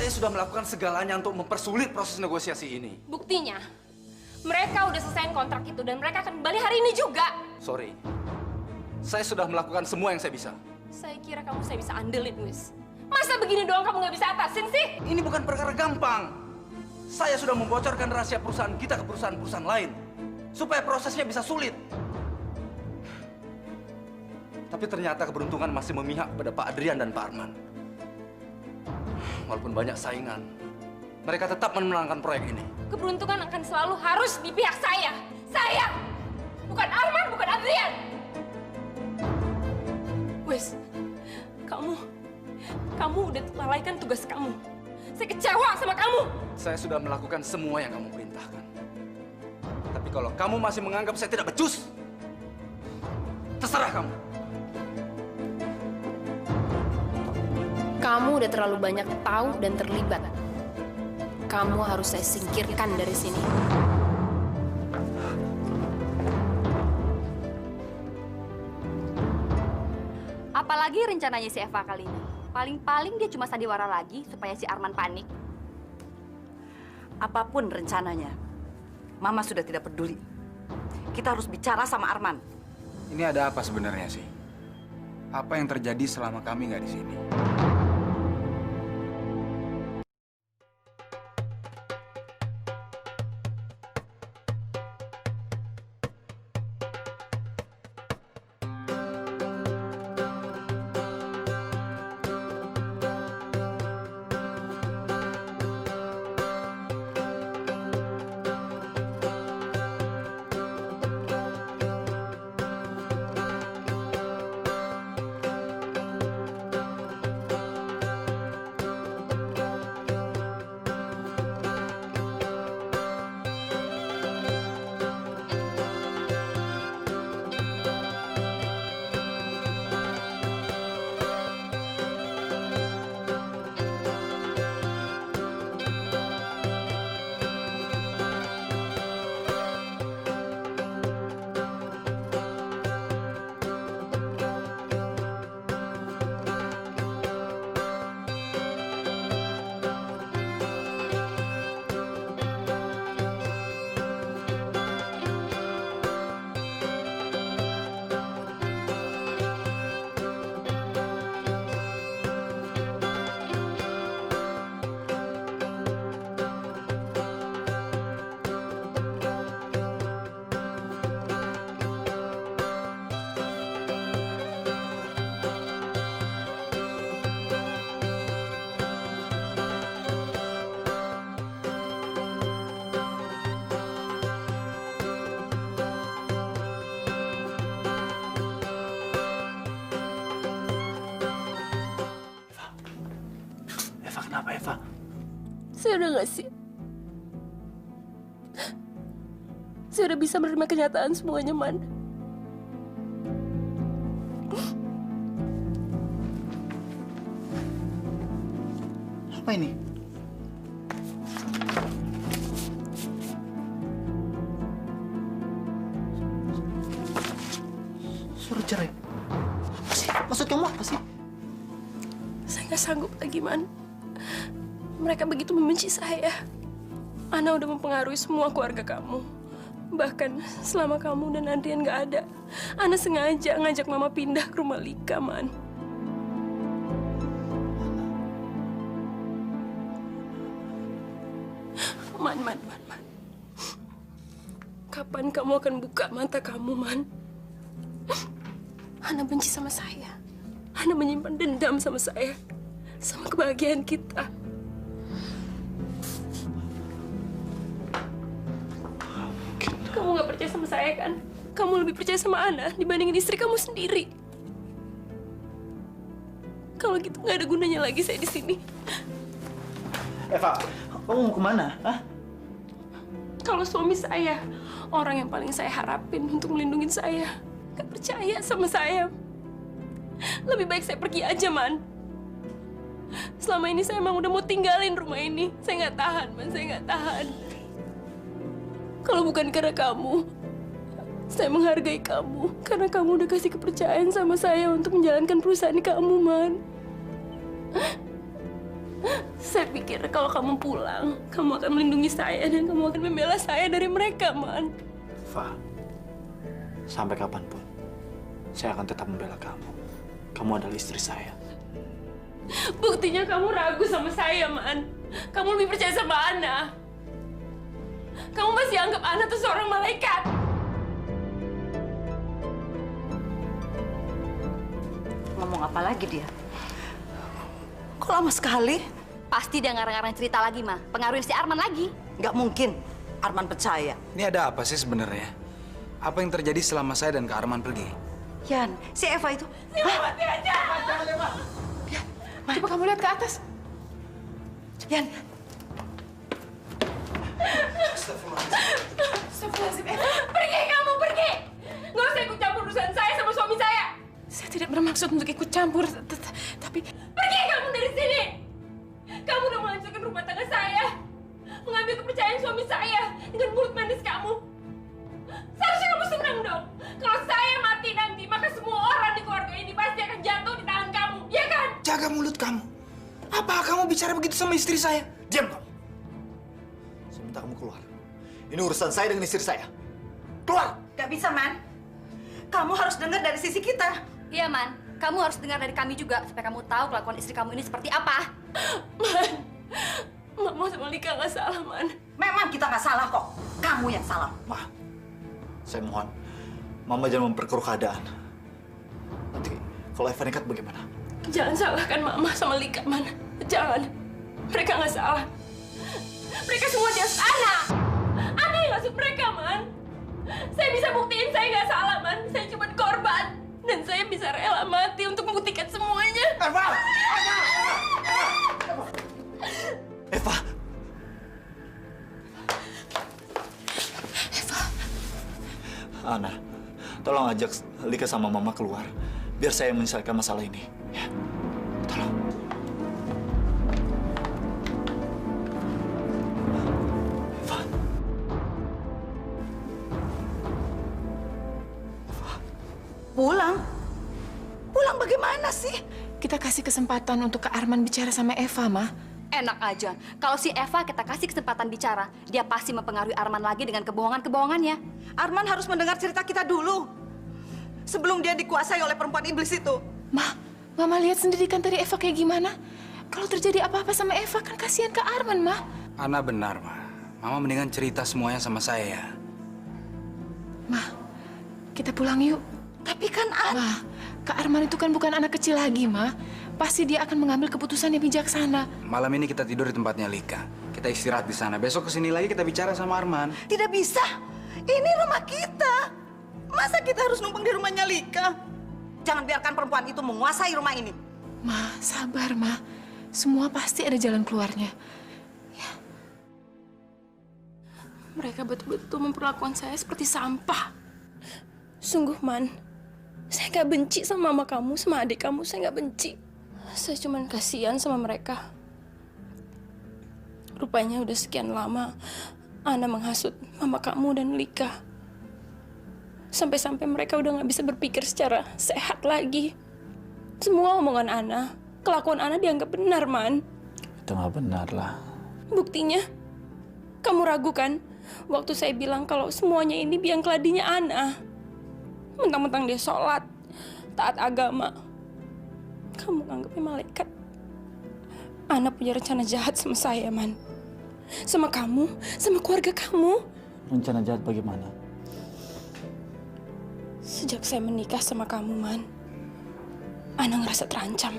Saya sudah melakukan segalanya untuk mempersulit proses negosiasi ini. Buktinya, mereka udah selesaiin kontrak itu dan mereka akan kembali hari ini juga. Sorry, saya sudah melakukan semua yang saya bisa. Saya kira saya bisa andelin, Wis. Masa begini doang kamu nggak bisa atasin sih? Ini bukan perkara gampang. Saya sudah membocorkan rahasia perusahaan kita ke perusahaan-perusahaan lain. Supaya prosesnya bisa sulit. Tapi ternyata keberuntungan masih memihak pada Pak Adrian dan Pak Arman. Walaupun banyak saingan, mereka tetap memenangkan proyek ini. Keberuntungan akan selalu harus di pihak saya. Saya! Bukan Arman, bukan Adrian! Wes, kamu udah lalaikan tugas kamu. Saya kecewa sama kamu. Saya sudah melakukan semua yang kamu perintahkan. Tapi kalau kamu masih menganggap saya tidak becus, terserah kamu. Kamu udah terlalu banyak tahu dan terlibat. Kamu harus saya singkirkan dari sini. Apalagi rencananya si Eva kali ini. Paling-paling dia cuma sandiwara lagi supaya si Arman panik. Apapun rencananya, Mama sudah tidak peduli. Kita harus bicara sama Arman. Ini ada apa sebenarnya sih? Apa yang terjadi selama kami nggak di sini? Kenapa, Eva? Saya udah nggak sih? Saya udah bisa menerima kenyataan semuanya, Man. Apa ini? Surat cerai. Apa sih? Maksud kamu apa sih? Saya nggak sanggup lagi, Man. Mereka begitu membenci saya. Ana udah mempengaruhi semua keluarga kamu. Bahkan selama kamu dan Adrian nggak ada, Ana sengaja ngajak Mama pindah ke rumah Lika, Man. Man. Kapan kamu akan buka mata kamu, Man? Ana benci sama saya. Ana menyimpan dendam sama saya. Sama kebahagiaan kita. Kamu gak percaya sama saya, kan? Kamu lebih percaya sama Ana dibandingin istri kamu sendiri. Kalau gitu gak ada gunanya lagi saya di sini. Eva, kamu mau kemana? Hah? Kalau suami saya, orang yang paling saya harapin untuk melindungi saya, gak percaya sama saya. Lebih baik saya pergi aja, Man. Selama ini saya emang udah mau tinggalin rumah ini. Saya nggak tahan, Man. Saya nggak tahan. Kalau bukan karena kamu, saya menghargai kamu. Karena kamu udah kasih kepercayaan sama saya untuk menjalankan perusahaan kamu, Man. Saya pikir kalau kamu pulang, kamu akan melindungi saya dan kamu akan membela saya dari mereka, Man. Fa, sampai kapanpun, saya akan tetap membela kamu. Kamu adalah istri saya. Buktinya kamu ragu sama saya, Man. Kamu lebih percaya sama Ana. Kamu masih anggap Ana tuh seorang malaikat. Ngomong apa lagi dia? Kok lama sekali? Pasti dia ngarang-ngarang cerita lagi, Ma. Pengaruhin si Arman lagi. Nggak mungkin Arman percaya. Ini ada apa sih sebenarnya? Apa yang terjadi selama saya dan Kak Arman pergi? Yan, si Eva itu. Mati aja! Coba kamu lihat ke atas. Yan, Pergi kamu, pergi! Nggak usah ikut campur urusan saya sama suami saya. Saya tidak bermaksud untuk ikut campur, tapi Pergi kamu dari sini! Kamu udah menghancurkan rumah tangga saya. Mengambil kepercayaan suami saya dengan mulut manis kamu. Seharusnya kamu senang dong. Kalau saya mati nanti, maka semua orang di keluarga ini pasti akan jatuh di tangan kamu. Ya kan? Jaga mulut kamu. Apa kamu bicara begitu sama istri saya? Diam kamu. Saya minta kamu keluar. Ini urusan saya dengan istri saya. Keluar! nggak bisa, Man. Kamu harus dengar dari sisi kita. Iya, Man. Kamu harus dengar dari kami juga supaya kamu tahu kelakuan istri kamu ini seperti apa. Man, Mama sama Lika nggak salah, Man. Memang kita nggak salah kok. Kamu yang salah. Ma, saya mohon, Mama jangan memperkeruh keadaan. Nanti kalau Eva nekat bagaimana? Jangan salahkan Mama sama Lika, Man. Jangan. Mereka nggak salah. Mereka semua just Ana. Ana yang ngasut mereka, Man. Saya bisa buktiin saya nggak salah, Man. Saya cuma korban. Dan saya bisa rela mati untuk membuktikan semuanya. Eva! Eva! Eva! Ana, tolong ajak Lika sama Mama keluar. Biar saya menyelesaikan masalah ini. Ya, tolong. Eva. Pulang? Pulang bagaimana sih? kita kasih kesempatan untuk Kak Arman bicara sama Eva, Ma. Enak aja. Kalau si Eva kita kasih kesempatan bicara, dia pasti mempengaruhi Arman lagi dengan kebohongan-kebohongannya. Arman harus mendengar cerita kita dulu. Sebelum dia dikuasai oleh perempuan iblis itu. Mama lihat sendiri kan tadi Eva kayak gimana. Kalau terjadi apa-apa sama Eva kan kasihan ke Arman, Ma. Ana benar, Ma. Mama mendingan cerita semuanya sama saya ya. Ma, kita pulang yuk. Tapi kan Ma, Kak Arman itu kan bukan anak kecil lagi, Ma. Pasti dia akan mengambil keputusan yang bijaksana. Malam ini kita tidur di tempatnya Lika. Kita istirahat di sana. Besok kesini lagi kita bicara sama Arman. tidak bisa. Ini rumah kita. Masa kita harus numpang di rumahnya Lika? Jangan biarkan perempuan itu menguasai rumah ini. Ma, sabar, Ma. Semua pasti ada jalan keluarnya. Mereka betul-betul memperlakukan saya seperti sampah. Sungguh, Man. Saya nggak benci sama mama kamu, sama adik kamu. Saya nggak benci. Saya cuma kasihan sama mereka. Rupanya udah sekian lama Ana menghasut mama kamu dan Lika. Sampai-sampai mereka udah nggak bisa berpikir secara sehat lagi. Semua omongan Ana, kelakuan Ana dianggap benar, Man. Itu nggak benar lah. Buktinya, kamu ragu kan? Waktu saya bilang kalau semuanya ini biang keladinya Ana. Mentang-mentang dia sholat, taat agama. Kamu nganggapnya malaikat. Ana punya rencana jahat sama saya, Man. Sama kamu, sama keluarga kamu. Rencana jahat bagaimana? Sejak saya menikah sama kamu, Man, Ana ngerasa terancam.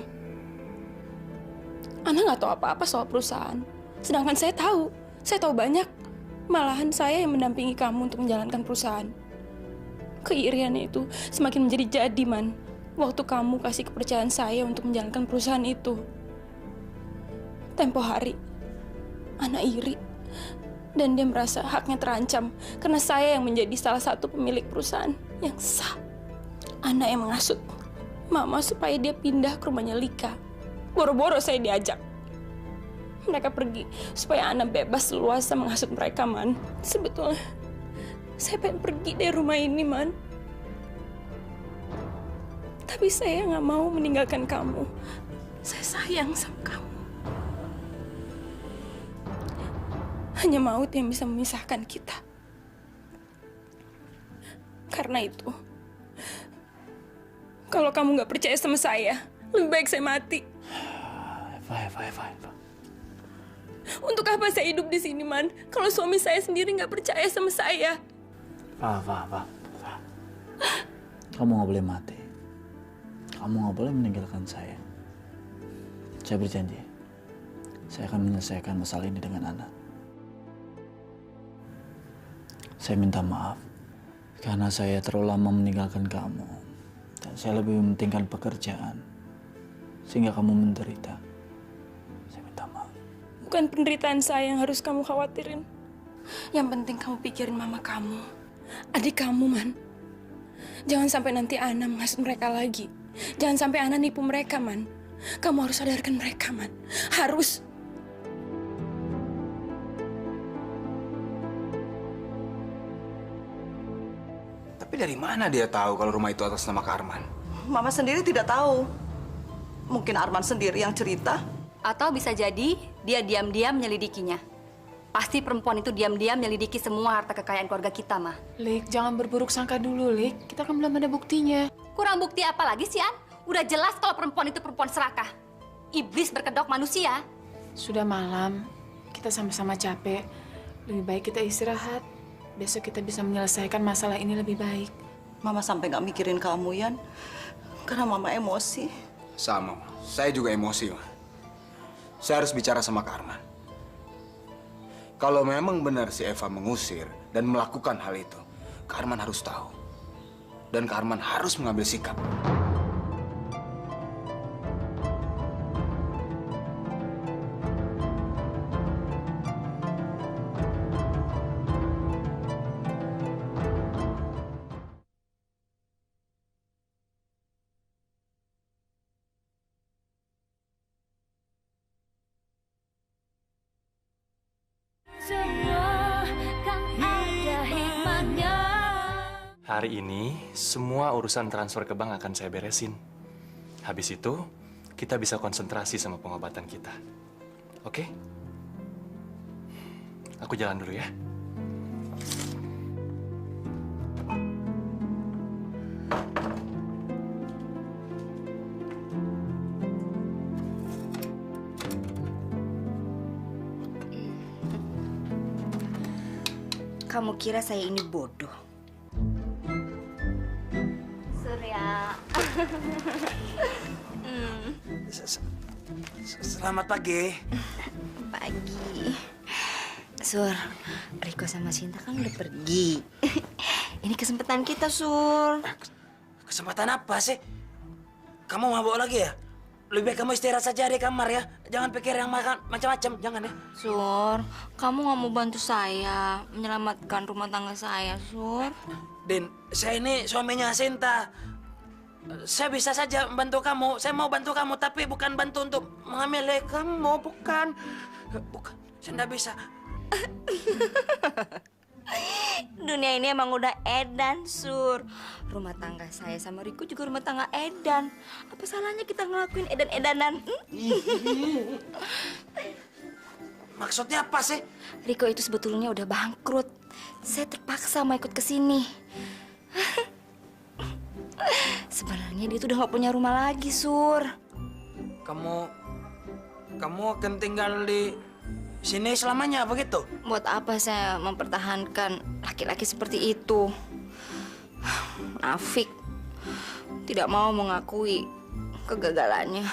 Ana nggak tahu apa-apa soal perusahaan. Sedangkan saya tahu banyak. Malahan saya yang mendampingi kamu untuk menjalankan perusahaan. Keiriannya itu semakin menjadi jadi, Man. Waktu kamu kasih kepercayaan saya untuk menjalankan perusahaan itu. Tempo hari, Ana iri. Dan dia merasa haknya terancam karena saya yang menjadi salah satu pemilik perusahaan yang sah. Ana yang menghasut Mama supaya dia pindah ke rumahnya Lika. Boro-boro saya diajak. Mereka pergi supaya Ana bebas leluasa menghasut mereka, Man. Sebetulnya saya pengen pergi dari rumah ini, Man. Tapi saya nggak mau meninggalkan kamu. Saya sayang sama kamu. Hanya maut yang bisa memisahkan kita. Karena itu, kalau kamu nggak percaya sama saya, lebih baik saya mati. Eva. Untuk apa saya hidup di sini, Man? Kalau suami saya sendiri nggak percaya sama saya. Eva. Kamu nggak boleh mati. Kamu nggak boleh meninggalkan saya. Saya berjanji, saya akan menyelesaikan masalah ini dengan Ana. Saya minta maaf karena saya terlalu lama meninggalkan kamu. Dan saya lebih mementingkan pekerjaan sehingga kamu menderita. Saya minta maaf. Bukan penderitaan saya yang harus kamu khawatirin. Yang penting kamu pikirin mama kamu, adik kamu, Man. Jangan sampai nanti Ana menghasut mereka lagi. Jangan sampai Ana nipu mereka, Man. Kamu harus sadarkan mereka, Man. Harus. Tapi dari mana dia tahu kalau rumah itu atas nama Kak Arman? Mama sendiri tidak tahu. Mungkin Arman sendiri yang cerita. Atau bisa jadi dia diam-diam menyelidikinya. Pasti perempuan itu diam-diam menyelidiki semua harta kekayaan keluarga kita, Mah. Lik, jangan berburuk sangka dulu, Lik. Kita kan belum ada buktinya. Kurang bukti apa lagi sih, An? Udah jelas kalau perempuan itu perempuan serakah. Iblis berkedok manusia. Sudah malam, kita sama-sama capek. Lebih baik kita istirahat. Besok kita bisa menyelesaikan masalah ini lebih baik. Mama sampai nggak mikirin kamu, Yan. Karena Mama emosi. Sama, Ma. Saya juga emosi, Ma. Saya harus bicara sama Kak Arman. Kalau memang benar si Eva mengusir dan melakukan hal itu, Kak Arman harus tahu. Dan Kak Arman harus mengambil sikap. Hari ini, semua urusan transfer ke bank akan saya beresin. Habis itu, kita bisa konsentrasi sama pengobatan kita. Oke? Aku jalan dulu ya. Kamu kira saya ini bodoh? Surya. Selamat pagi. Pagi. Sur, Riko sama Sinta kan udah pergi. Ini kesempatan kita, Sur. Kesempatan apa sih? Kamu mabuk lagi ya? Lebih baik kamu istirahat saja di kamar ya. Jangan pikir yang makan macam-macam, jangan ya. Sur, kamu nggak mau bantu saya menyelamatkan rumah tangga saya, Sur? Din, saya ini suaminya Sinta. Saya bisa saja membantu kamu. Saya mau bantu kamu, tapi bukan bantu untuk mengambil kamu, bukan. Bukan, saya nggak bisa. Dunia ini emang udah edan, Sur. Rumah tangga saya sama Riko juga rumah tangga edan. Apa salahnya kita ngelakuin edan-edanan? Maksudnya apa sih? Riko itu sebetulnya udah bangkrut. Saya terpaksa mau ikut ke sini. Sebenarnya dia tuh udah gak punya rumah lagi, Sur. Kamu akan tinggal di sini selamanya, begitu? Buat apa saya mempertahankan laki-laki seperti itu? Nafik. Tidak mau mengakui kegagalannya.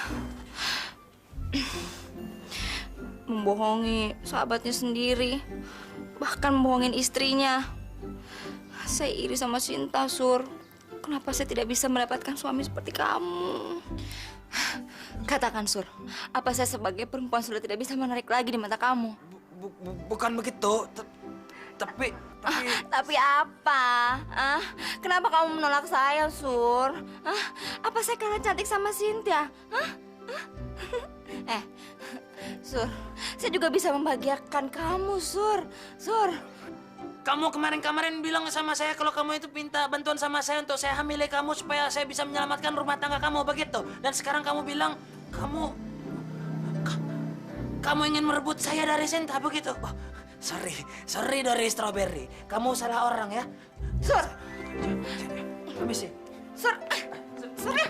Membohongi sahabatnya sendiri. Bahkan membohongin istrinya. Saya iri sama Sinta, Sur. Kenapa saya tidak bisa mendapatkan suami seperti kamu? Katakan, Sur. Apa saya sebagai perempuan sudah tidak bisa menarik lagi di mata kamu? Bukan begitu. Tapi... Tapi apa? Kenapa kamu menolak saya, Sur? Apa saya kalah cantik sama Cynthia? Sur, saya juga bisa membahagiakan kamu, Sur. Sur. Kamu kemarin bilang sama saya kalau kamu itu minta bantuan sama saya untuk saya hamili kamu supaya saya bisa menyelamatkan rumah tangga kamu, begitu. Dan sekarang kamu bilang kamu ingin merebut saya dari Sinta, begitu. Sorry dari strawberry. Kamu salah orang ya. Sur, Permisi. Surya.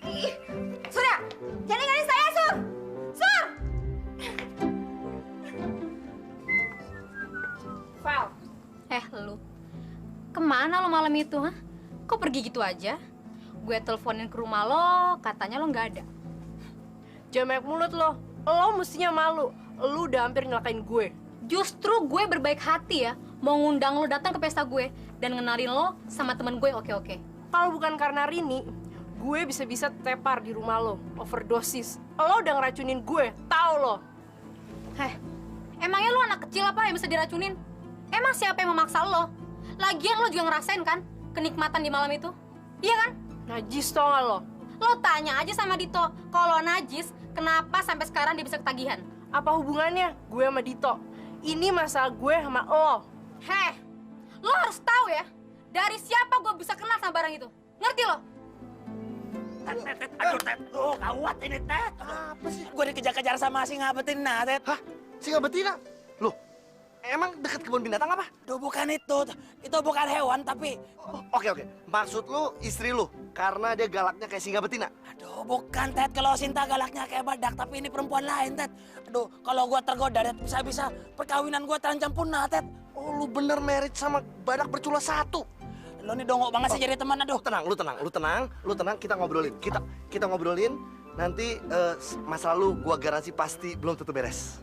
Ih, Surya, jangan ninggalin saya, Sur. Sur. Val. Lu. Kemana lo malam itu, ha? Kok pergi gitu aja? Gue teleponin ke rumah lo, katanya lo nggak ada. Jangan banyak mulut lo. Lo mestinya malu. Lo udah hampir nyelakain gue. Justru gue berbaik hati ya, mau ngundang lo datang ke pesta gue dan ngenalin lo sama temen gue, oke. Kalau bukan karena Rini, gue bisa-bisa tepar di rumah lo, overdosis. Lo udah ngeracunin gue, tau lo. Emangnya lo anak kecil apa yang bisa diracunin? Emang siapa yang memaksa lo? Lagian lo juga ngerasain kan kenikmatan di malam itu? Iya kan? Najis tau gak lo? Lo tanya aja sama Dito, kalau najis, kenapa sampai sekarang dia bisa ketagihan? Apa hubungannya gue sama Dito? Ini masalah gue sama lo. Lo harus tahu ya, dari siapa gue bisa kenal sama barang itu. Ngerti lo? Aduh, Ted. Gawat ini, Ted. Apa sih? Gue dikejar-kejar sama singa betina, Ted. Hah? Singa betina? Loh, emang dekat kebun binatang apa? Duh, bukan itu. Itu bukan hewan, tapi... Oke. Maksud lu istri lu, karena dia galaknya kayak singa betina? Aduh, bukan, Ted. Kalau Sinta galaknya kayak badak, tapi ini perempuan lain, Ted. Aduh, kalau gue tergoda, Ted, bisa-bisa perkawinan gue terancam punah, Ted. Oh, lu bener married sama badak bercula satu? Lo nih dongok banget sih jadi teman, aduh. Lu tenang, kita ngobrolin. Kita ngobrolin, nanti masa lalu gua garansi pasti belum tentu beres.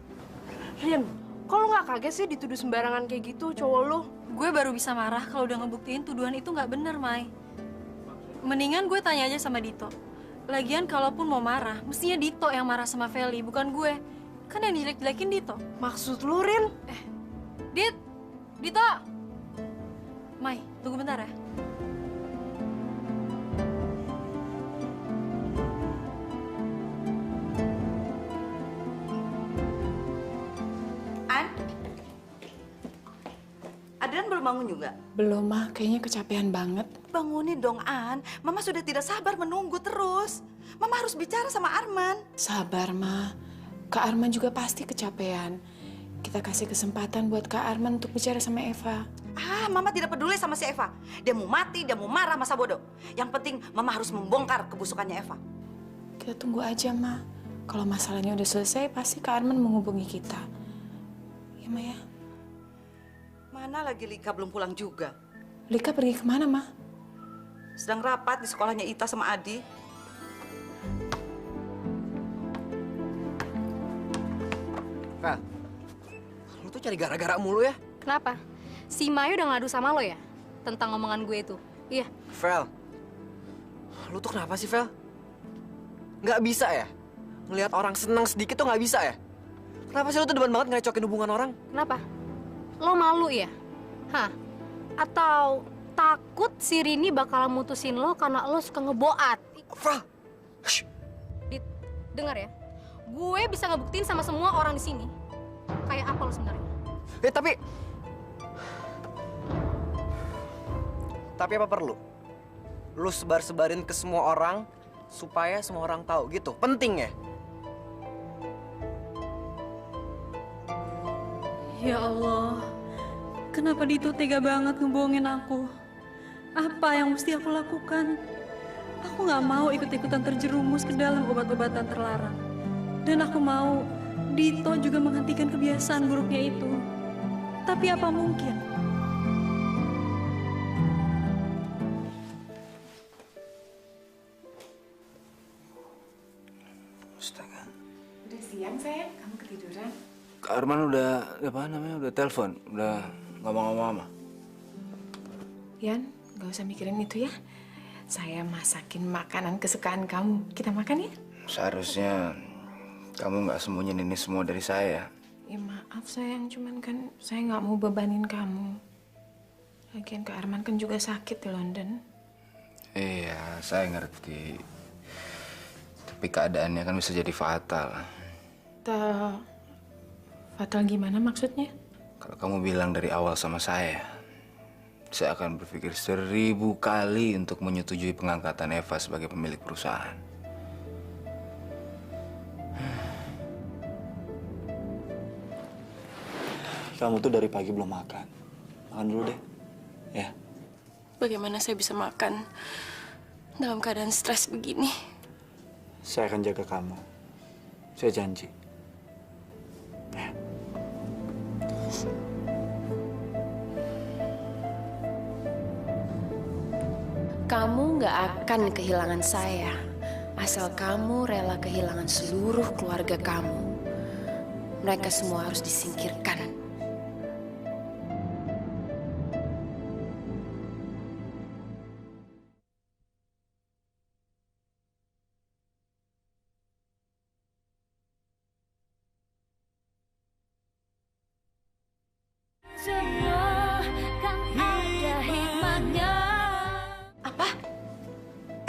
Rian, kok lo gak kaget sih dituduh sembarangan kayak gitu cowok lo? Gue baru bisa marah kalau udah ngebuktiin tuduhan itu nggak bener, Mai. Mendingan gue tanya aja sama Dito. Lagian kalaupun mau marah, mestinya Dito yang marah sama Feli, bukan gue. Kan yang dijelek-jelekin Dito. Maksud lu, Rin? Dito! Mai, tunggu bentar ya. Adrian belum bangun juga? Belum, Ma. Kayaknya kecapean banget. Bangunin dong, An. Mama sudah tidak sabar menunggu terus. Mama harus bicara sama Arman. Sabar, Ma. Kak Arman juga pasti kecapean. Kita kasih kesempatan buat Kak Arman untuk bicara sama Eva. Mama tidak peduli sama si Eva. Dia mau mati, dia mau marah, masa bodoh. Yang penting Mama harus membongkar kebusukannya Eva. Kita tunggu aja, Ma. Kalau masalahnya udah selesai, pasti Kak Arman menghubungi kita. Ya, Ma ya? Mana lagi Lika belum pulang juga? Lika pergi kemana, Ma? Sedang rapat di sekolahnya Ita sama Adi. Fel, lu tuh cari gara-gara mulu ya? Kenapa? Si Mayu udah ngadu sama lo ya? Tentang omongan gue itu? Iya. Fel, lu tuh kenapa sih, Fel? Nggak bisa ya? Ngelihat orang senang sedikit tuh nggak bisa ya? Kenapa sih lu tuh demen banget ngerecokin hubungan orang? Kenapa? Lo malu ya? Hah? Atau takut si Rini bakal mutusin lo karena lo suka ngeboat? Fel! Dengar ya, gue bisa ngebuktiin sama semua orang di sini. Kayak apa lo sebenarnya? Tapi apa perlu? Lu sebar-sebarin ke semua orang supaya semua orang tahu gitu. Penting ya? Ya Allah, kenapa Dito tega banget ngebohongin aku? Apa yang mesti aku lakukan? Aku nggak mau ikut-ikutan terjerumus ke dalam obat-obatan terlarang. Dan aku mau Dito juga menghentikan kebiasaan buruknya itu. Tapi apa mungkin? Astaga. Udah siang, sayang. Kamu ketiduran? Kak Arman udah udah telepon, udah ngomong sama Mama. Yan, gak usah mikirin itu ya. Saya masakin makanan kesukaan kamu. Kita makan ya? Seharusnya kamu nggak sembunyiin ini semua dari saya. Ya maaf sayang, cuman kan saya nggak mau bebanin kamu. Lagian Kak Arman kan juga sakit di London. Iya, saya ngerti. Tapi keadaannya kan bisa jadi fatal. Fatal gimana maksudnya? Kalau kamu bilang dari awal sama saya akan berpikir 1000 kali untuk menyetujui pengangkatan Eva sebagai pemilik perusahaan. Kamu tuh dari pagi belum makan. Makan dulu deh. Ya. Bagaimana saya bisa makan dalam keadaan stres begini? Saya akan jaga kamu. Saya janji. Ya. Kamu nggak akan kehilangan saya, asal kamu rela kehilangan seluruh keluarga kamu. Mereka semua harus disingkirkan.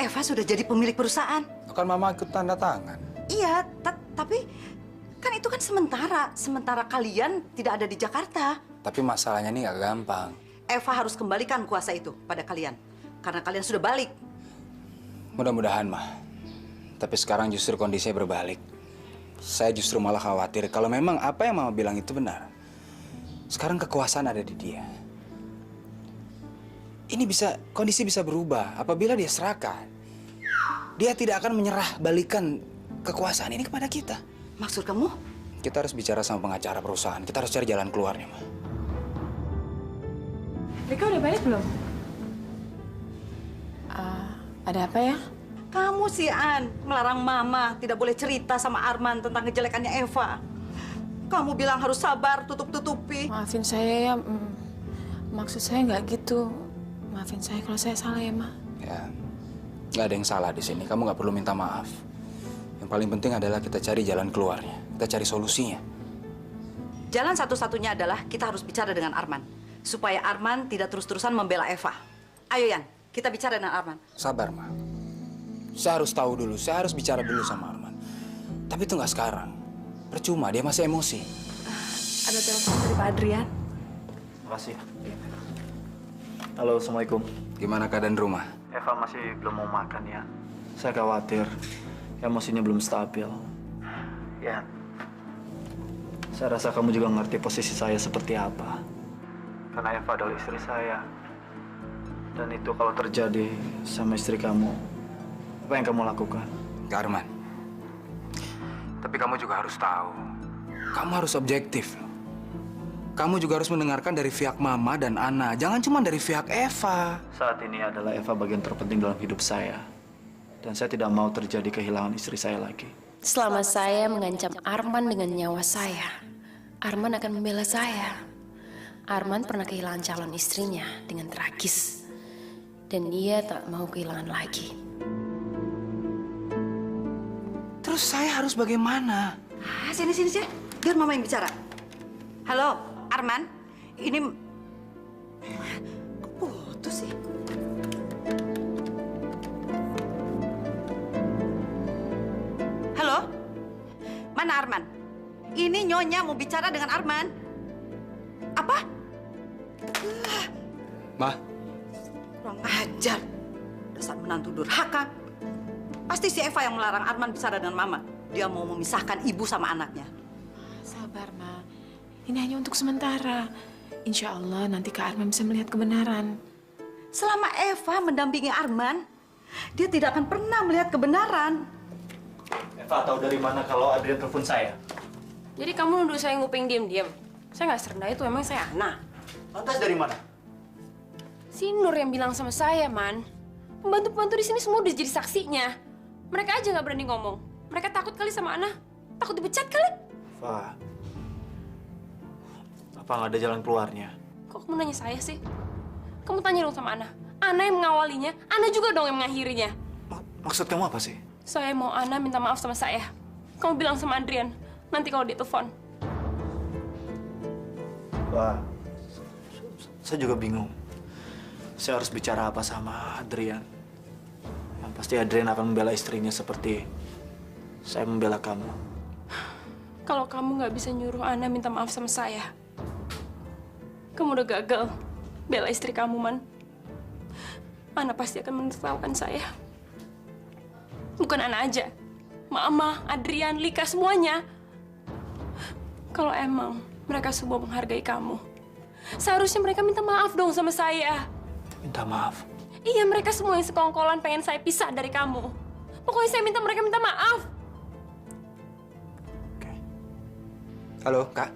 Eva sudah jadi pemilik perusahaan. Kan Mama ikut tanda tangan. Iya, tapi kan itu kan sementara kalian tidak ada di Jakarta. Tapi masalahnya ini nggak gampang. Eva harus kembalikan kuasa itu pada kalian, karena kalian sudah balik. Mudah-mudahan, Ma. Tapi sekarang justru kondisinya berbalik. Saya justru malah khawatir kalau memang apa yang Mama bilang itu benar. Sekarang kekuasaan ada di dia. Kondisi bisa berubah apabila dia serakah. Dia tidak akan menyerah balikan kekuasaan ini kepada kita. Maksud kamu? Kita harus bicara sama pengacara perusahaan. Kita harus cari jalan keluarnya, Ma. Rika udah balik belum? Ada apa ya? Kamu sih, An, melarang Mama tidak boleh cerita sama Arman tentang kejelekannya Eva. Kamu bilang harus sabar, tutup-tutupi. Maafin saya ya, maksud saya nggak gitu. Maafin saya kalau saya salah ya, Ma. Ya, nggak ada yang salah di sini. Kamu nggak perlu minta maaf. Yang paling penting adalah kita cari jalan keluarnya. Kita cari solusinya. Jalan satu-satunya adalah kita harus bicara dengan Arman. Supaya Arman tidak terus-terusan membela Eva. Ayo, Yan, kita bicara dengan Arman. Sabar, Ma. Saya harus tahu dulu. Saya harus bicara dulu sama Arman. Tapi itu nggak sekarang. Percuma, dia masih emosi. Ada telepon dari Pak Adrian. Makasih. Halo, Assalamualaikum. Gimana keadaan rumah? Eva masih belum mau makan ya. Saya khawatir emosinya belum stabil. Ya. Saya rasa kamu juga ngerti posisi saya seperti apa. Karena Eva adalah istri saya. Dan itu kalau terjadi sama istri kamu, apa yang kamu lakukan? Arman. Tapi kamu juga harus tahu. Kamu harus objektif. Kamu juga harus mendengarkan dari pihak Mama dan Ana. Jangan cuma dari pihak Eva. Saat ini adalah Eva bagian terpenting dalam hidup saya. Dan saya tidak mau terjadi kehilangan istri saya lagi. Selama saya mengancam Arman dengan nyawa saya, Arman akan membela saya. Arman pernah kehilangan calon istrinya dengan tragis. Dan dia tak mau kehilangan lagi. Terus saya harus bagaimana? Sini. Biar Mama yang bicara. Halo, Arman. Ini... Kok putus sih? Halo? Mana Arman? Ini Nyonya mau bicara dengan Arman. Apa? Ma. Kurang ajar. Dasar menantu durhaka. Pasti si Eva yang melarang Arman bicara dengan Mama. Dia mau memisahkan ibu sama anaknya. Sabar, Ma. Ini hanya untuk sementara. Insya Allah nanti Kak Arman bisa melihat kebenaran. Selama Eva mendampingi Arman, dia tidak akan pernah melihat kebenaran. Eva tahu dari mana kalau Adrian telepon saya? Jadi kamu nuduh saya nguping diam-diam? Saya nggak serendah itu, emang saya Ana. Lantas dari mana? Si Nur yang bilang sama saya, Man. Pembantu-pembantu di sini semua udah jadi saksinya. Mereka aja nggak berani ngomong. Mereka takut kali sama Ana. Takut dipecat kali. Eva, apa nggak ada jalan keluarnya? Kok kamu nanya saya sih? Kamu tanya dong sama Ana. Ana yang mengawalinya, Ana juga dong yang mengakhirinya. Maksud kamu apa sih? Saya mau Ana minta maaf sama saya. Kamu bilang sama Adrian, nanti kalau dia telepon. Wah, saya juga bingung. Saya harus bicara apa sama Adrian? Yang pasti Adrian akan membela istrinya seperti saya membela kamu. Kalau kamu nggak bisa nyuruh Ana minta maaf sama saya, kamu udah gagal bela istri kamu, Man. Ana pasti akan menertawakan saya. Bukan Ana aja, Mama, Adrian, Lika, semuanya. Kalau emang Mereka semua menghargai kamu. Seharusnya mereka minta maaf dong sama saya. Minta maaf. Iya, mereka semua yang sekongkolan pengen saya pisah dari kamu. Pokoknya saya minta mereka minta maaf. Halo, Kak.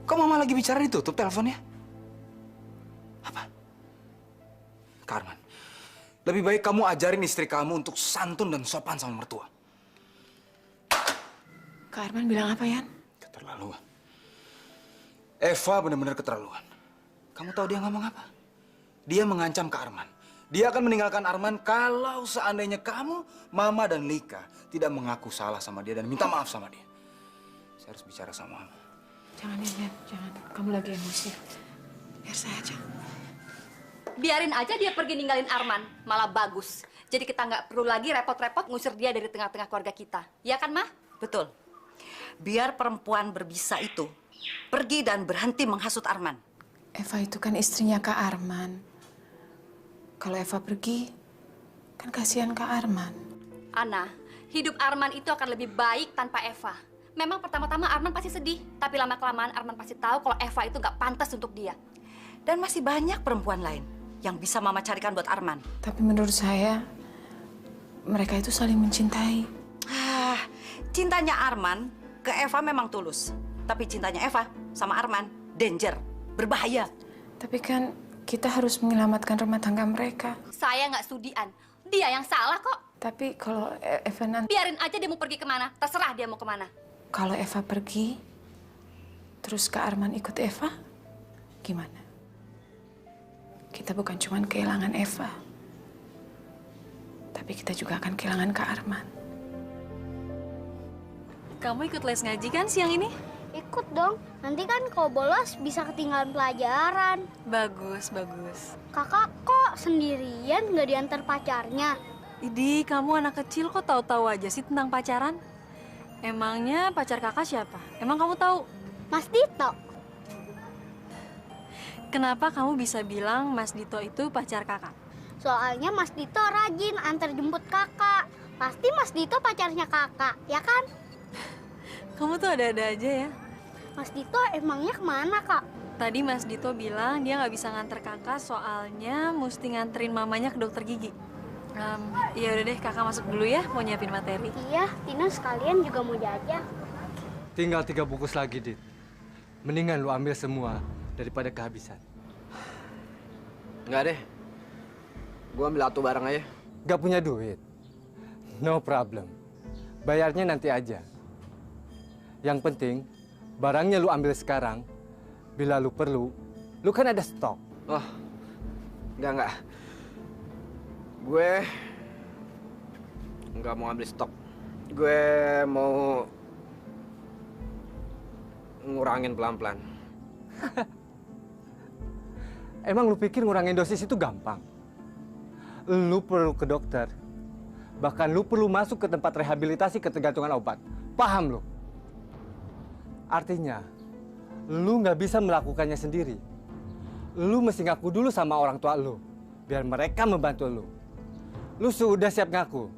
Kok Mama lagi bicara ditutup teleponnya? Apa? Kak Arman, lebih baik kamu ajarin istri kamu untuk santun dan sopan sama mertua. Kak Arman bilang apa, Yan? Keterlaluan. Eva benar-benar keterlaluan. Kamu tahu dia ngomong apa? Dia mengancam Kak Arman. Dia akan meninggalkan Arman kalau seandainya kamu, Mama, dan Lika tidak mengaku salah sama dia dan minta maaf sama dia. Saya harus bicara sama Mama. Jangan, Yan. Jangan. Kamu lagi emosi. Biar saya aja. Biarin aja dia pergi ninggalin Arman, malah bagus. Jadi kita nggak perlu lagi repot-repot ngusir dia dari tengah-tengah keluarga kita. Ya kan, Ma? Betul. Biar perempuan berbisa itu pergi dan berhenti menghasut Arman. Eva itu kan istrinya Kak Arman. Kalau Eva pergi, kan kasihan Kak Arman. Ana, hidup Arman itu akan lebih baik tanpa Eva. Memang pertama-tama Arman pasti sedih, tapi lama-kelamaan Arman pasti tahu kalau Eva itu nggak pantas untuk dia. Dan masih banyak perempuan lain yang bisa Mama carikan buat Arman. Tapi menurut saya, mereka itu saling mencintai. Cintanya Arman ke Eva memang tulus. Tapi cintanya Eva sama Arman, danger, berbahaya. Tapi kan kita harus menyelamatkan rumah tangga mereka. Saya nggak studian, dia yang salah kok. Tapi kalau Eva nanti... Biarin aja dia mau pergi kemana, terserah dia mau kemana. Kalau Eva pergi, terus Kak Arman ikut Eva, gimana? Kita bukan cuma kehilangan Eva, tapi kita juga akan kehilangan Kak Arman. Kamu ikut les ngaji kan siang ini? Ikut dong. Nanti kan kalau bolos bisa ketinggalan pelajaran. Bagus, bagus. Kakak kok sendirian nggak diantar pacarnya? Idi, kamu anak kecil kok tahu-tahu aja sih tentang pacaran? Emangnya pacar kakak siapa? Emang kamu tahu? Mas Dito. Kenapa kamu bisa bilang Mas Dito itu pacar kakak? Soalnya Mas Dito rajin antar jemput kakak. Pasti Mas Dito pacarnya kakak, ya kan? Kamu tuh ada-ada aja ya. Mas Dito emangnya kemana, Kak? Tadi Mas Dito bilang dia nggak bisa nganter kakak soalnya mesti nganterin mamanya ke dokter gigi. Ya udah deh, kakak masuk dulu ya, mau nyiapin materi. Iya, Tina sekalian juga mau jajan. Tinggal 3 bungkus lagi, Dit. Mendingan lu ambil semua daripada kehabisan. Enggak deh. Gua ambil satu barang aja. Gak punya duit? No problem. Bayarnya nanti aja. Yang penting, barangnya lu ambil sekarang. Bila lu perlu, lu kan ada stok. Oh, enggak. Gue nggak mau ambil stok. Gue mau ngurangin pelan-pelan. Emang lu pikir ngurangin dosis itu gampang? Lu perlu ke dokter. Bahkan lu perlu masuk ke tempat rehabilitasi ketergantungan obat. Paham lu? Artinya, lu nggak bisa melakukannya sendiri. Lu mesti ngaku dulu sama orang tua lu. Biar mereka membantu lu. Lu sudah siap ngaku?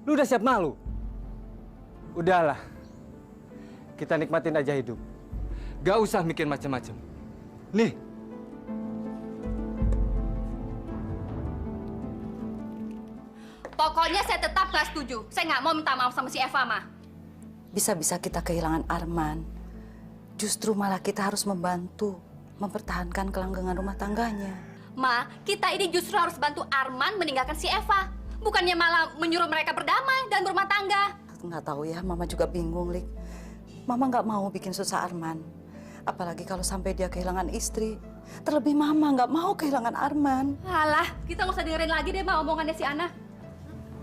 Lu udah siap malu? Udahlah. Kita nikmatin aja hidup. Gak usah mikir macam-macam. Nih. Pokoknya saya tetap gak setuju. Saya nggak mau minta maaf sama si Eva, Ma. Bisa-bisa kita kehilangan Arman. Justru malah kita harus membantu mempertahankan kelanggengan rumah tangganya. Ma, kita ini justru harus bantu Arman meninggalkan si Eva. Bukannya malah menyuruh mereka berdamai dan berumah tangga. Nggak tahu ya, Mama juga bingung, Lik. Mama nggak mau bikin susah Arman. Apalagi kalau sampai dia kehilangan istri. Terlebih Mama nggak mau kehilangan Arman. Alah, kita nggak usah dengerin lagi deh, Ma, omongannya si Ana.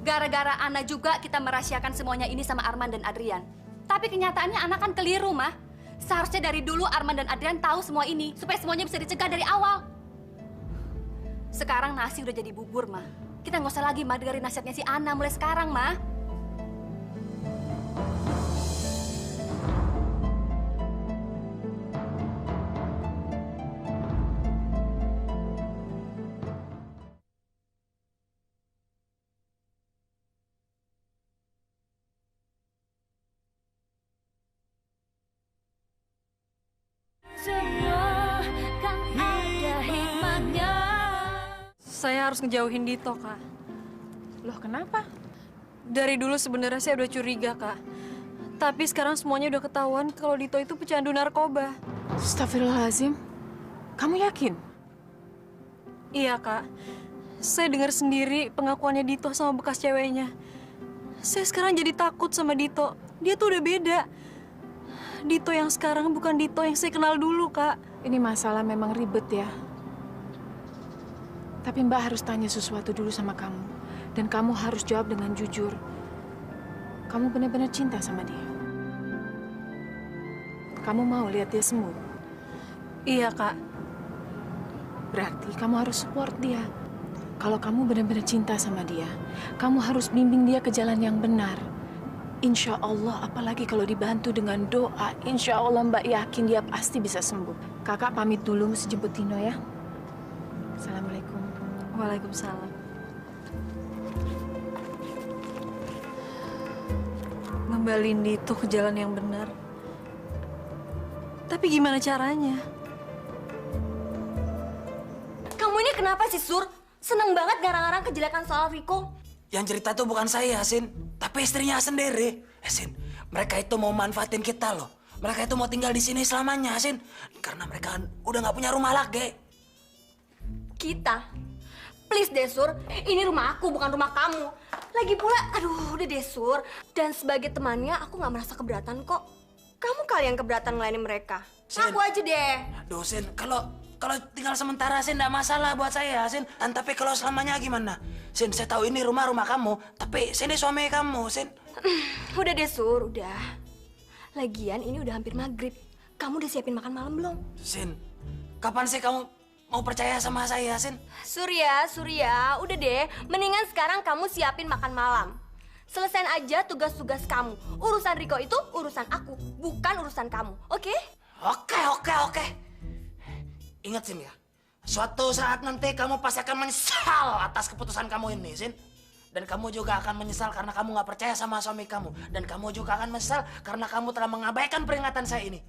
Gara-gara Ana juga kita merahasiakan semuanya ini sama Arman dan Adrian. Tapi kenyataannya Ana kan keliru, Ma. Seharusnya dari dulu Arman dan Adrian tahu semua ini, supaya semuanya bisa dicegah dari awal. Sekarang nasi udah jadi bubur, Ma. Kita nggak usah lagi, Ma, dengerin nasihatnya si Ana mulai sekarang, Ma. Saya harus ngejauhin Dito, Kak. Loh, kenapa? Dari dulu sebenarnya saya udah curiga, Kak. Tapi sekarang semuanya udah ketahuan kalau Dito itu pecandu narkoba. Astagfirullahaladzim. Kamu yakin? Iya, Kak. Saya dengar sendiri pengakuannya Dito sama bekas ceweknya. Saya sekarang jadi takut sama Dito. Dia tuh udah beda. Dito yang sekarang bukan Dito yang saya kenal dulu, Kak. Ini masalah memang ribet ya. Tapi Mbak harus tanya sesuatu dulu sama kamu. Dan kamu harus jawab dengan jujur. Kamu benar-benar cinta sama dia. Kamu mau lihat dia sembuh? Iya, Kak. Berarti kamu harus support dia. Kalau kamu benar-benar cinta sama dia, kamu harus bimbing dia ke jalan yang benar. Insya Allah, apalagi kalau dibantu dengan doa, insya Allah Mbak yakin dia pasti bisa sembuh. Kakak pamit dulu, mesti jemput Tino ya. Assalamualaikum. Waalaikumsalam. Ngembalin Dito ke jalan yang benar. Tapi gimana caranya? Kamu ini kenapa sih, Sur? Seneng banget ngarang-ngarang kejelekan soal Riko. Yang cerita tuh bukan saya, Sin. Tapi istrinya sendiri. Sin, mereka itu mau manfaatin kita loh. Mereka itu mau tinggal di sini selamanya, Sin. Karena mereka udah nggak punya rumah lagi. Kita? Please deh, Sur. Ini rumah aku, bukan rumah kamu. Lagi pula, aduh, udah deh, Sur. Dan sebagai temannya, aku nggak merasa keberatan kok. Kamu kali yang keberatan ngelainin mereka. Aku aja deh. Aduh, Sin, kalau tinggal sementara, Sin, nggak masalah buat saya, Sin. Tapi kalau selamanya gimana? Sin, saya tahu ini rumah kamu. Tapi sini suami kamu, Sin. Udah deh, Sur, udah. Lagian ini udah hampir maghrib. Kamu udah siapin makan malam belum? Sin, kapan sih kamu mau percaya sama saya, Sin? Surya, udah deh. Mendingan sekarang kamu siapin makan malam. Selesain aja tugas-tugas kamu. Urusan Riko itu urusan aku, bukan urusan kamu, oke? Oke. Ingat, Sin ya. Suatu saat nanti kamu pasti akan menyesal atas keputusan kamu ini, Sin. Dan kamu juga akan menyesal karena kamu nggak percaya sama suami kamu. Dan kamu juga akan menyesal karena kamu telah mengabaikan peringatan saya ini.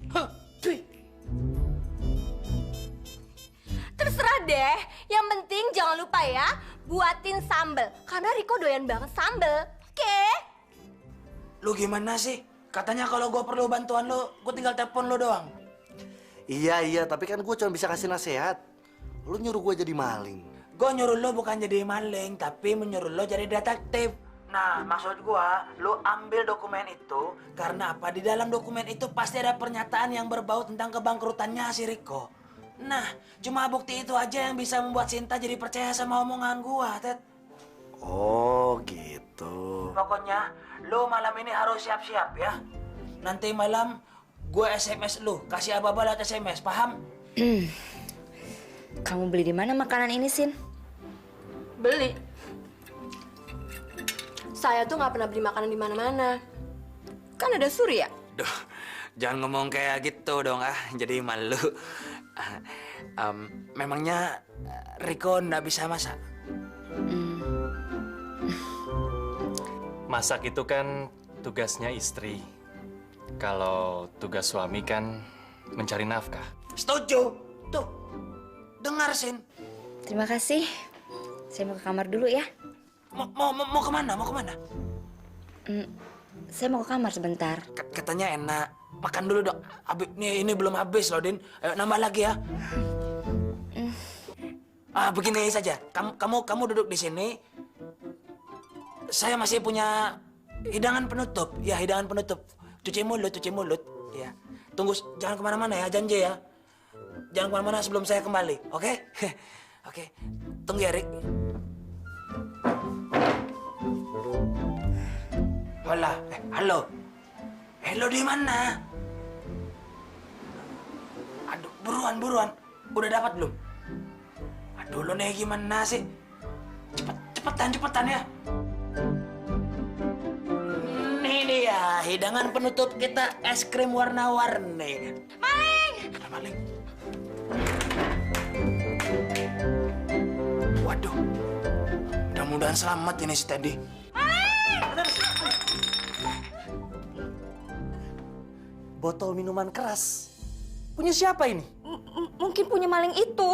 Terserah deh. Yang penting jangan lupa ya, buatin sambel. Karena Riko doyan banget sambel. Oke? Lu gimana sih? Katanya kalau gue perlu bantuan lu, gue tinggal telepon lu doang. Iya, tapi kan gue cuma bisa kasih nasihat. Lu nyuruh gue jadi maling. Gue nyuruh lu bukan jadi maling, tapi menyuruh lu jadi detektif. Nah, maksud gue, lu ambil dokumen itu karena apa? Di dalam dokumen itu pasti ada pernyataan yang berbau tentang kebangkrutannya si Riko. Nah, cuma bukti itu aja yang bisa membuat Sinta jadi percaya sama omongan gue, Ted. Oh, gitu. Pokoknya, lu malam ini harus siap-siap ya. Nanti malam gue SMS lu, kasih apa-apa lewat SMS, paham? Kamu beli di mana makanan ini, Sin? Beli. Saya tuh nggak pernah beli makanan di mana-mana. Kan ada Surya. Duh, jangan ngomong kayak gitu dong, jadi malu. Memangnya Riko nggak bisa masak? Masak itu kan tugasnya istri. Kalau tugas suami kan mencari nafkah. Setuju. Tuh, dengar, Sin. Terima kasih. Saya mau ke kamar dulu ya. Mau kemana? Mau kemana? Saya mau ke kamar sebentar. Katanya enak. Makan dulu dong. Ini belum habis loh, Din. Ayo nambah lagi ya. Begini saja. Kamu duduk di sini. Saya masih punya hidangan penutup. Ya, hidangan penutup. Cuci mulut. Ya. Tunggu, jangan kemana-mana ya, janji ya. Jangan kemana-mana sebelum saya kembali, oke? Oke. Tunggu ya, Rik. Hola, halo. Halo, di mana? Aduh, buruan. Udah dapat belum? Aduh, lo nih gimana sih? Cepetan ya. Ini dia, hidangan penutup kita, es krim warna-warni. Maling. Waduh, mudah-mudahan selamat ini si Teddy. Botol minuman keras. Punya siapa ini? Mungkin punya maling itu.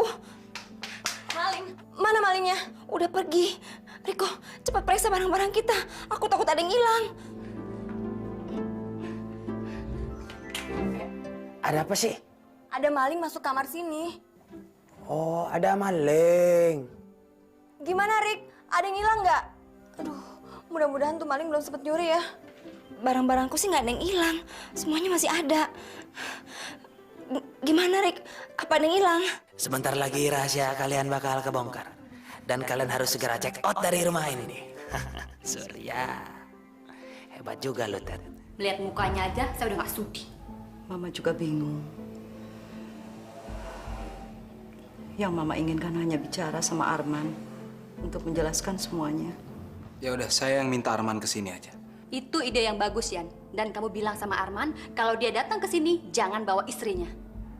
Maling? Mana maling? malingnya? Udah pergi. Riko, cepat periksa barang-barang kita. Aku takut ada yang hilang. Ada apa sih? Ada maling masuk kamar sini. Oh, ada maling. Gimana, Rik? Ada yang hilang nggak? Aduh, mudah-mudahan tuh maling belum sempet nyuri ya. Barang-barangku sih nggak ada yang hilang. Semuanya masih ada. Gimana, Rik? Apa ada yang hilang? Sebentar lagi rahasia kalian bakal kebongkar. Dan kalian harus segera check out dari rumah ini. Surya. Hebat juga lo, Ted. Melihat mukanya aja, saya udah nggak sudi. Mama juga bingung. Yang Mama inginkan hanya bicara sama Arman untuk menjelaskan semuanya. Ya udah, saya yang minta Arman ke sini aja. Itu ide yang bagus, Yan. Dan kamu bilang sama Arman, kalau dia datang ke sini, jangan bawa istrinya.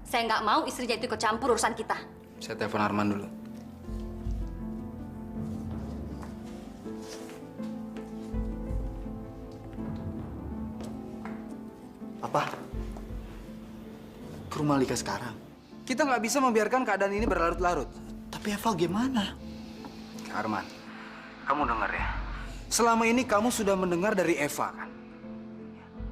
Saya nggak mau istrinya itu ikut campur urusan kita. Saya telepon Arman dulu. Papa, ke rumah Lika sekarang. Kita nggak bisa membiarkan keadaan ini berlarut-larut. Tapi Eva gimana? Arman, kamu dengar ya. Selama ini kamu sudah mendengar dari Eva, kan?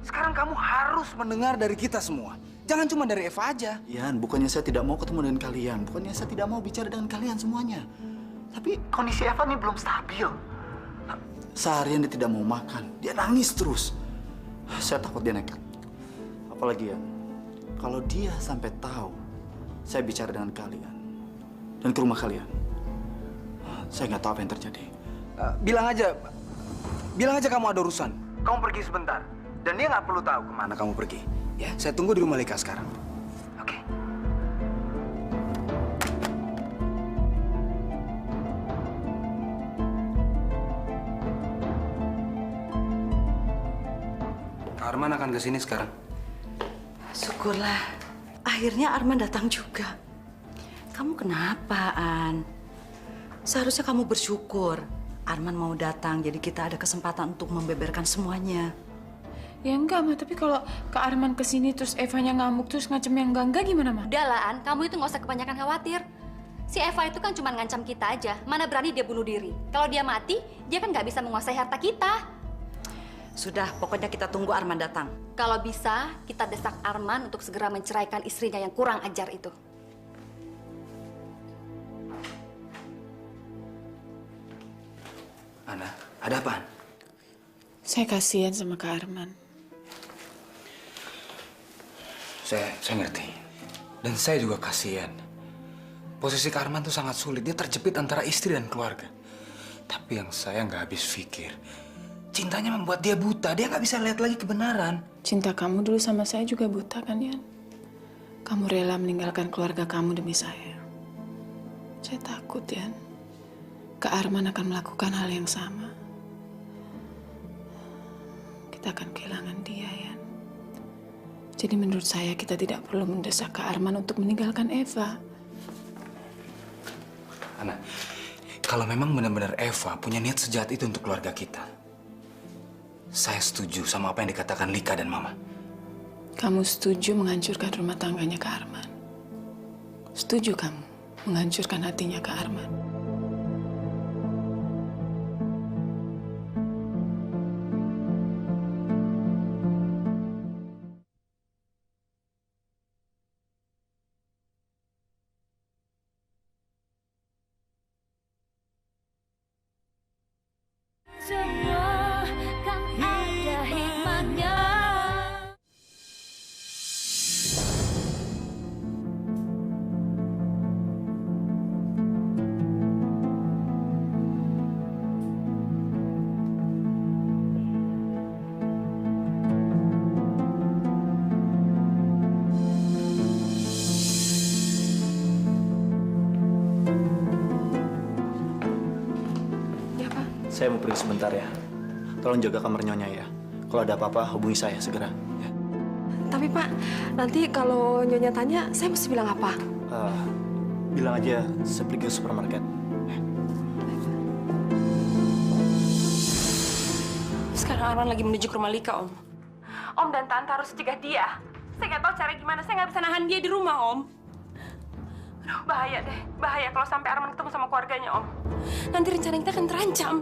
Sekarang kamu harus mendengar dari kita semua. Jangan cuma dari Eva aja. Yan, bukannya saya tidak mau ketemu dengan kalian. Bukannya saya tidak mau bicara dengan kalian semuanya. Tapi kondisi Eva ini belum stabil. Seharian dia tidak mau makan. Dia nangis terus. Saya takut dia nekat. Apalagi ya, kalau dia sampai tahu saya bicara dengan kalian dan ke rumah kalian, saya nggak tahu apa yang terjadi. Bilang aja kamu ada urusan. Kamu pergi sebentar. Dan dia nggak perlu tahu kemana kamu pergi. Ya, saya tunggu di rumah Lika sekarang. Oke. Arman akan ke sini sekarang. Syukurlah, akhirnya Arman datang juga. Kamu kenapa, An? Seharusnya kamu bersyukur. Arman mau datang, jadi kita ada kesempatan untuk membeberkan semuanya. Ya enggak, Ma. Tapi kalau Kak Arman kesini terus Evanya ngamuk terus ngacem yang enggak gimana, Ma? Udah lah, An. Kamu itu nggak usah kebanyakan khawatir. Si Eva itu kan cuma ngancam kita aja. Mana berani dia bunuh diri. Kalau dia mati, dia kan nggak bisa menguasai harta kita. Sudah, pokoknya kita tunggu Arman datang. Kalau bisa, kita desak Arman untuk segera menceraikan istrinya yang kurang ajar itu. Ana, ada apa? Saya kasihan sama Kak Arman. Saya ngerti. Dan saya juga kasihan. Posisi Kak Arman tuh sangat sulit. Dia terjepit antara istri dan keluarga. Tapi yang saya nggak habis pikir, cintanya membuat dia buta. Dia nggak bisa lihat lagi kebenaran. Cinta kamu dulu sama saya juga buta kan, Yan? Kamu rela meninggalkan keluarga kamu demi saya. Saya takut, Yan. Kak Arman akan melakukan hal yang sama. Kita akan kehilangan dia, Yan. Jadi menurut saya kita tidak perlu mendesak Kak Arman untuk meninggalkan Eva. Ana, kalau memang benar-benar Eva punya niat sejahat itu untuk keluarga kita, saya setuju sama apa yang dikatakan Lika dan Mama. Kamu setuju menghancurkan rumah tangganya Kak Arman? Setuju kamu menghancurkan hatinya Kak Arman? Semua kan ada hikmahnya. Saya mau pergi sebentar ya. Tolong jaga kamar Nyonya ya. Kalau ada apa-apa, hubungi saya segera. Ya. Tapi Pak, nanti kalau Nyonya tanya, saya mesti bilang apa? Bilang aja saya pergi ke supermarket. Sekarang Arman lagi menuju ke rumah Lika, Om. Om dan Tante harus cegah dia. Saya nggak tahu cara gimana. Saya nggak bisa nahan dia di rumah, Om. Aduh, bahaya deh. Bahaya kalau sampai Arman ketemu sama keluarganya, Om. Nanti rencana kita akan terancam.